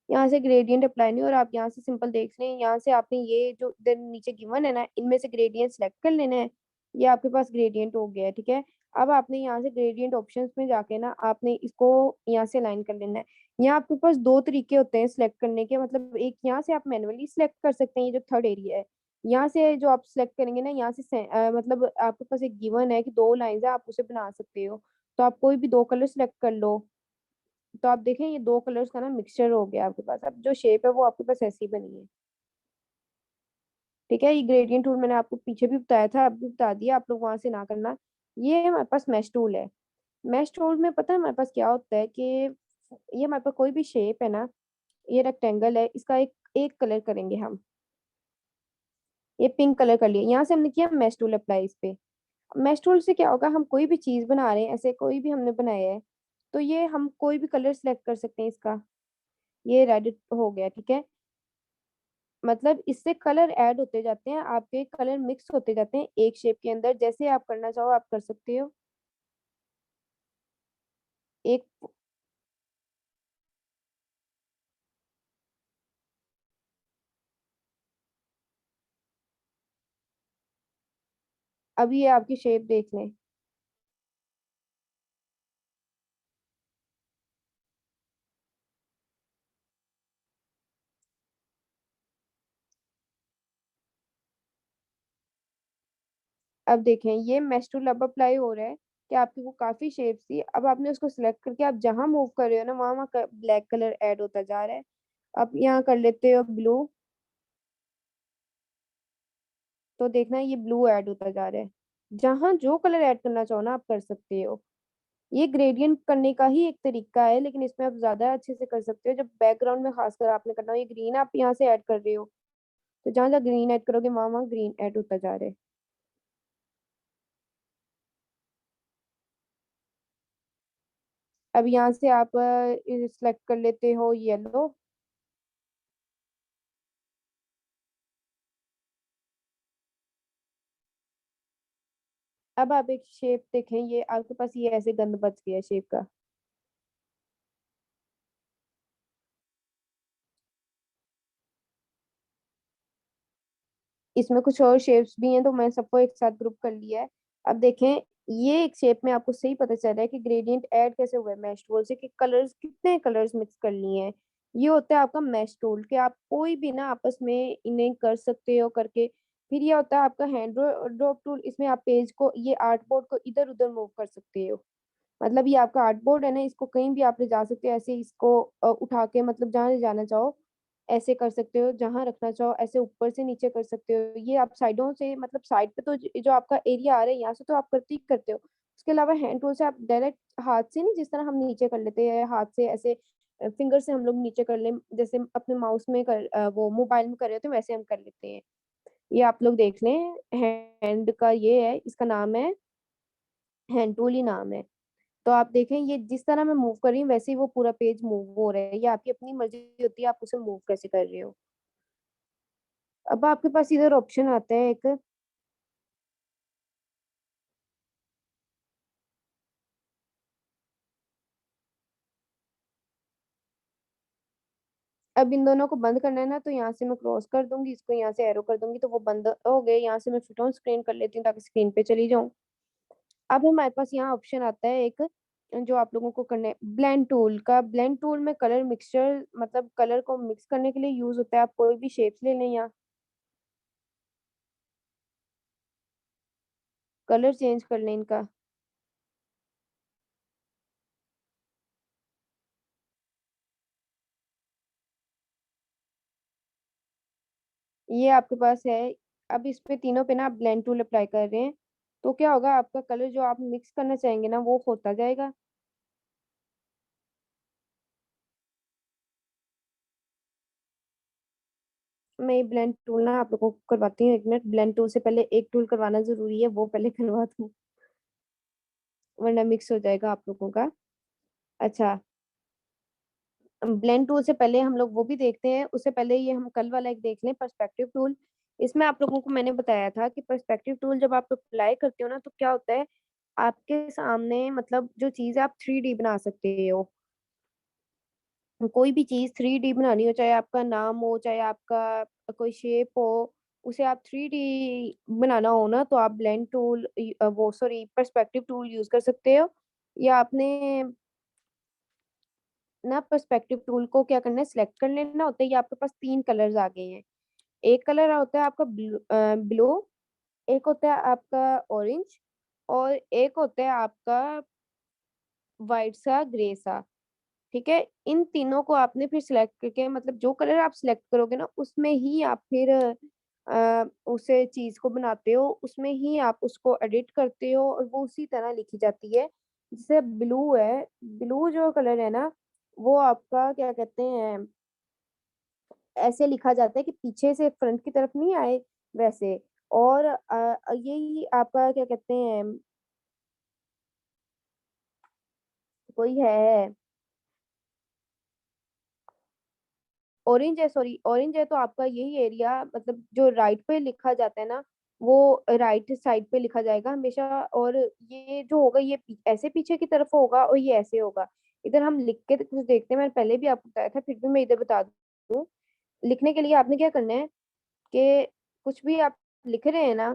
यहाँ से ग्रेडियंट अप्लाई नहीं, और आप यहाँ से सिंपल देख लें, यहाँ से आपने ये जो इधर नीचे गिवन है ना, इनमें से ग्रेडियंट सेलेक्ट कर लेना है। ये आपके पास ग्रेडियंट हो गया है। ठीक है, अब आपने यहाँ से ग्रेडियंट ऑप्शंस में जाके ना आपने इसको यहाँ से अलाइन कर लेना है। यहाँ आपके पास दो तरीके होते हैं सिलेक्ट करने के, मतलब एक यहाँ से आप मैनुअली सिलेक्ट कर सकते हैं, ये जो थर्ड एरिया है, यहाँ से जो आप सिलेक्ट करेंगे ना, यहाँ से मतलब आपके पास एक गिवन है कि दो लाइन है, आप उसे बना सकते हो। तो आप कोई भी दो कलर सिलेक्ट कर लो, तो आप देखें ये दो कलर्स का ना मिक्सचर हो गया आपके पास, अब जो शेप है वो आपके पास ऐसी बनी है। ठीक है, ये ग्रेडियंट टूल मैंने आपको पीछे भी बताया था, अब भी बता दिया, आप लोग वहां से ना करना। ये हमारे पास मैश टूल है। मैश टूल में पता है हमारे पास क्या होता है कि ये हमारे पास कोई भी शेप है ना, ये रेक्टेंगल है, इसका एक एक कलर करेंगे हम, ये पिंक कलर कर लिया, यहाँ से हमने किया मैश टूल अप्लाई इस पे। मैश टूल से क्या होगा, हम कोई भी चीज बना रहे हैं, ऐसे कोई भी हमने बनाया है, तो ये हम कोई भी कलर सेलेक्ट कर सकते हैं इसका। ये रेड हो गया, ठीक है, मतलब इससे कलर ऐड होते जाते हैं, आपके कलर मिक्स होते जाते हैं एक शेप के अंदर, जैसे आप करना चाहो आप कर सकते हो। एक अब ये आपकी शेप देख लें, अब देखें ये मैश टूल अब अप्लाई हो रहा है कि आपकी वो काफी शेप्स थी, अब आपने उसको सिलेक्ट करके आप जहां मूव कर रहे हो ना, वहां वहां ब्लैक कलर ऐड होता जा रहा है। अब यहाँ कर लेते हो ब्लू, तो देखना ये ब्लू ऐड होता जा रहा है। जहां जो कलर ऐड करना चाहो ना आप कर सकते हो। ये ग्रेडियंट करने का ही एक तरीका है, लेकिन इसमें आप ज्यादा अच्छे से कर सकते हो जब बैकग्राउंड में खासकर आपने करना हो। ये ग्रीन आप यहाँ से ऐड कर रहे हो, तो जहां जहां ग्रीन ऐड करोगे वहां वहां ग्रीन ऐड होता जा रहा है। अब यहाँ से आप सिलेक्ट कर लेते हो येलो। अब आप एक शेप देखें, ये आपके पास ये ऐसे गंद बच गया शेप का। इसमें कुछ और शेप्स भी हैं, तो मैं सबको एक साथ ग्रुप कर लिया है। अब देखें, ये एक शेप में आपको सही पता चल रहा है कि ग्रेडियंट ऐड कैसे हुआ है मैश टूल से, कि कलर्स कितने कलर्स मिक्स कर लिए हैं। ये होता है आपका मैश टूल, कि आप कोई भी ना आपस में इन्हें कर सकते हो करके। फिर ये होता है आपका हैंड ड्रॉप टूल, इसमें आप पेज को, ये आर्ट बोर्ड को इधर उधर मूव कर सकते हो। मतलब ये आपका आर्ट बोर्ड है ना, इसको कहीं भी आप ले जा सकते हो, ऐसे इसको उठा के मतलब जहाँ ले जाना चाहो ऐसे कर सकते हो, जहाँ रखना चाहो ऐसे ऊपर से नीचे कर सकते हो। ये आप साइडों से, मतलब साइड पे तो जो आपका एरिया आ रहा है यहाँ से तो आप करते ही करते हो। उसके अलावा हैंड टूल से आप डायरेक्ट हाथ से नहीं, जिस तरह हम नीचे कर लेते हैं हाथ से ऐसे, फिंगर से हम लोग नीचे कर लें, जैसे अपने माउस में वो मोबाइल में कर रहे होते हैं वैसे हम कर लेते हैं। ये आप लोग देख लें, हैंड का ये है, इसका नाम है हैंड टूल ही नाम है। तो आप देखें ये जिस तरह मैं मूव कर रही हूँ वैसे ही वो पूरा पेज मूव हो रहा है। ये आपकी अपनी मर्जी होती है आप उसे मूव कैसे कर रहे हो। अब आपके पास इधर ऑप्शन आता है एक, अब इन दोनों को बंद करना है ना, तो यहाँ से मैं क्रॉस कर दूंगी, इसको यहाँ से एरो कर दूंगी तो वो बंद हो गए। यहाँ से मैं फिट ऑन स्क्रीन कर लेती हूँ ताकि स्क्रीन पे चली जाऊँ। अब हमारे पास यहाँ ऑप्शन आता है एक, जो आप लोगों को करना है ब्लेंड टूल का। ब्लेंड टूल में कलर मिक्सचर, मतलब कलर को मिक्स करने के लिए यूज होता है। आप कोई भी शेप्स ले लें, यहाँ कलर चेंज कर लें इनका। ये आपके पास है। अब इस पे तीनों पे ना आप ब्लेंड टूल अप्लाई कर रहे हैं, तो क्या होगा, आपका कलर जो आप मिक्स करना चाहेंगे ना वो होता जाएगा। मैं ये ब्लेंड टूल ना आप लोगों को करवाती हूँ, एक मिनट। ब्लेंड टूल से पहले एक टूल करवाना जरूरी है, वो पहले करवा दूँ वरना मिक्स हो जाएगा आप लोगों का। अच्छा, ब्लेंड टूल से पहले हम लोग वो भी देखते हैं, उससे पहले ये हम कल वाला एक देख लें, पर्सपेक्टिव टूल। इसमें आप लोगों को मैंने बताया था कि पर्सपेक्टिव टूल जब आप अप्लाई करते हो ना तो क्या होता है, आपके सामने मतलब जो चीज है आप 3D बना सकते हो। कोई भी चीज 3D बनानी हो, चाहे आपका नाम हो, चाहे आपका कोई शेप हो, उसे आप 3D बनाना हो ना, तो आप ब्लेंड टूल, वो सॉरी पर्सपेक्टिव टूल यूज कर सकते हो। या आपने ना पर्सपेक्टिव टूल को क्या करना है, सिलेक्ट कर लेना होता है। ये आपके पास तीन कलर्स आ गए हैं। एक कलर होता है आपका ब्लू, एक होता है आपका ऑरेंज, और एक होता है आपका वाइट सा ग्रे सा। ठीक है, इन तीनों को आपने फिर सिलेक्ट करके, मतलब जो कलर आप सिलेक्ट करोगे ना उसमें ही आप फिर उसे चीज को बनाते हो, उसमें ही आप उसको एडिट करते हो और वो उसी तरह लिखी जाती है। जैसे ब्लू है, ब्लू जो कलर है ना वो आपका क्या कहते हैं, ऐसे लिखा जाता है कि पीछे से फ्रंट की तरफ नहीं आए वैसे। और यही आपका क्या कहते हैं, कोई है ऑरेंज है, सॉरी ऑरेंज है, तो आपका यही एरिया, मतलब जो राइट पे लिखा जाता है ना वो राइट साइड पे लिखा जाएगा हमेशा। और ये जो होगा ये ऐसे पीछे की तरफ होगा और ये ऐसे होगा। इधर हम लिख के तो कुछ देखते हैं, मैंने पहले भी आपको बताया था फिर भी मैं इधर बता दूं। लिखने के लिए आपने क्या करना है कि कुछ भी आप लिख रहे हैं ना,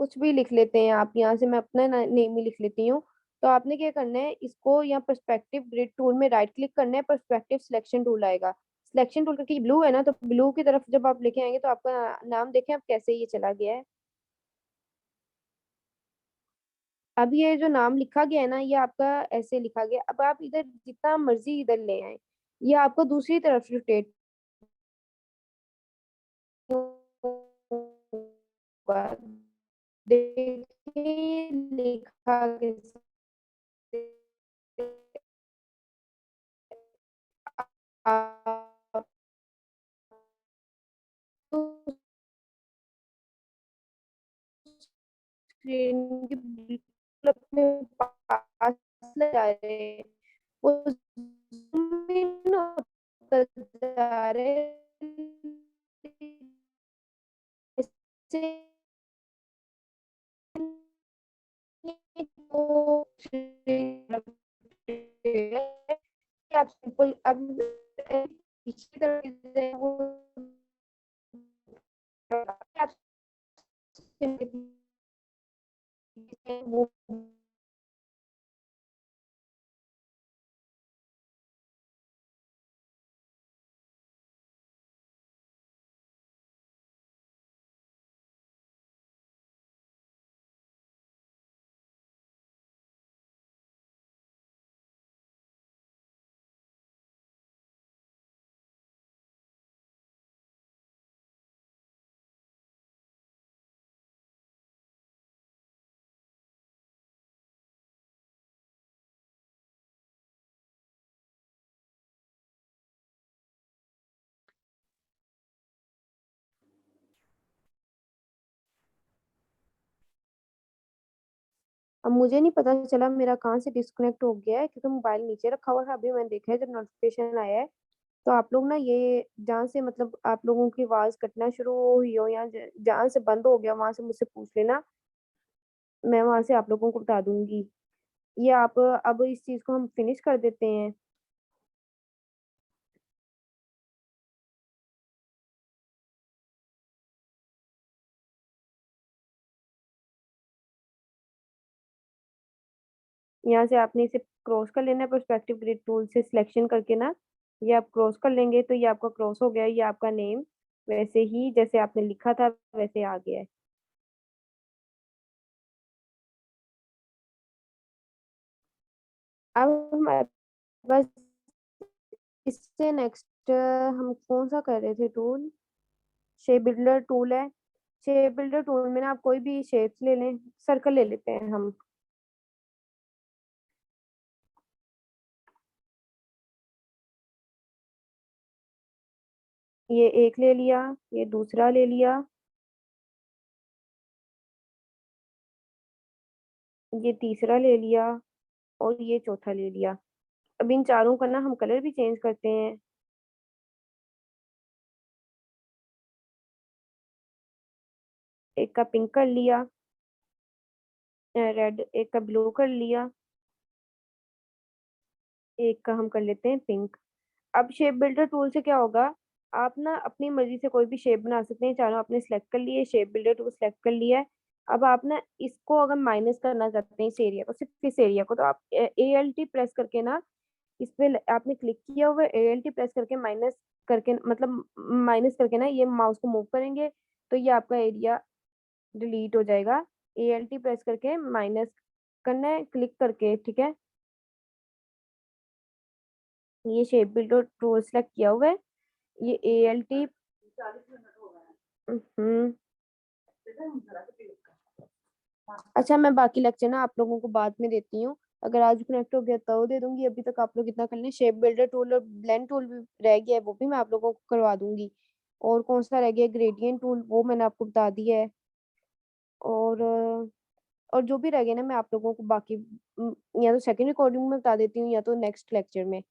कुछ भी लिख लेते हैं आप, यहाँ से मैं अपना नेम ही लिख लेती हूँ। तो आपने क्या करना है, इसको यहाँ पर्सपेक्टिव ग्रिड टूल में राइट क्लिक करना है, पर्सपेक्टिव सिलेक्शन टूल आएगा। सिलेक्शन टूल करके ब्लू है ना, तो ब्लू की तरफ जब आप लेके आएंगे तो आपका नाम देखें आप कैसे ये चला गया है। अब ये जो नाम लिखा गया है ना ये आपका ऐसे लिखा गया। अब आप इधर जितना मर्जी इधर ले आए, ये आपको दूसरी तरफ रोटेट होगा। देखिए लिखा कैसे, आप स्क्रीन के बिल्कुल अपने पास ले जा रहे हैं, वो zoom in होता जा रहे हैं। इससे वो आप सिंपल अब पीछे तरफ वो आप वो अब मुझे नहीं पता चला मेरा कहाँ से डिस्कनेक्ट हो गया है, क्योंकि मोबाइल नीचे रखा हुआ था। अभी मैंने देखा है जब नोटिफिकेशन आया है। तो आप लोग ना ये जहाँ से मतलब आप लोगों की आवाज कटना शुरू हुई हो या जहाँ से बंद हो गया वहां से मुझसे पूछ लेना, मैं वहां से आप लोगों को बता दूंगी। ये आप अब इस चीज को हम फिनिश कर देते हैं। यहाँ से आपने इसे क्रॉस कर लेना है पर्सपेक्टिव ग्रिड टूल से सिलेक्शन करके ना। ये आप क्रॉस कर लेंगे तो ये आपका क्रॉस हो गया, ये आपका नेम वैसे ही जैसे आपने लिखा था वैसे आ गया है। अब हमारे पास इससे नेक्स्ट हम कौन सा कर रहे थे टूल, शेप बिल्डर टूल है। शेप बिल्डर टूल में ना आप कोई भी शेप्स ले लें, सर्कल ले लेते हैं हम। ये एक ले लिया, ये दूसरा ले लिया, ये तीसरा ले लिया और ये चौथा ले लिया। अब इन चारों का ना हम कलर भी चेंज करते हैं। एक का पिंक कर लिया, रेड, एक का ब्लू कर लिया, एक का हम कर लेते हैं पिंक। अब शेप बिल्डर टूल से क्या होगा, आप ना अपनी मर्जी से कोई भी शेप बना सकते हैं। चारों आपने सेलेक्ट कर लिए, शेप बिल्डर टूल सेलेक्ट कर लिया है। अब आप ना इसको अगर माइनस करना चाहते हैं इस एरिया को, सिर्फ इस एरिया को, तो आप ALT प्रेस करके ना इस पे आपने क्लिक किया हुआ ALT प्रेस करके माइनस करके मतलब माइनस करके ना ये माउस को मूव करेंगे तो ये आपका एरिया डिलीट हो जाएगा। ALT प्रेस करके माइनस करना है क्लिक करके, ठीक है। ये शेप बिल्डर टूल सेलेक्ट किया हुआ है। ये ALT, हम्म। अच्छा मैं बाकी लेक्चर ना आप लोगों को बाद में देती हूँ। अगर आज कनेक्ट हो गया तो दे दूंगी, अभी तक आप लोग इतना कर लें। शेप बिल्डर टूल और ब्लेंड टूल भी रह गया है, वो भी मैं आप लोगों को करवा दूंगी। और कौन सा रह गया, ग्रेडियंट टूल, वो मैंने आपको बता दिया है। और जो भी रह गया ना मैं आप लोगों को बाकी या तो सेकंड रिकॉर्डिंग में बता देती हूँ या तो नेक्स्ट लेक्चर में।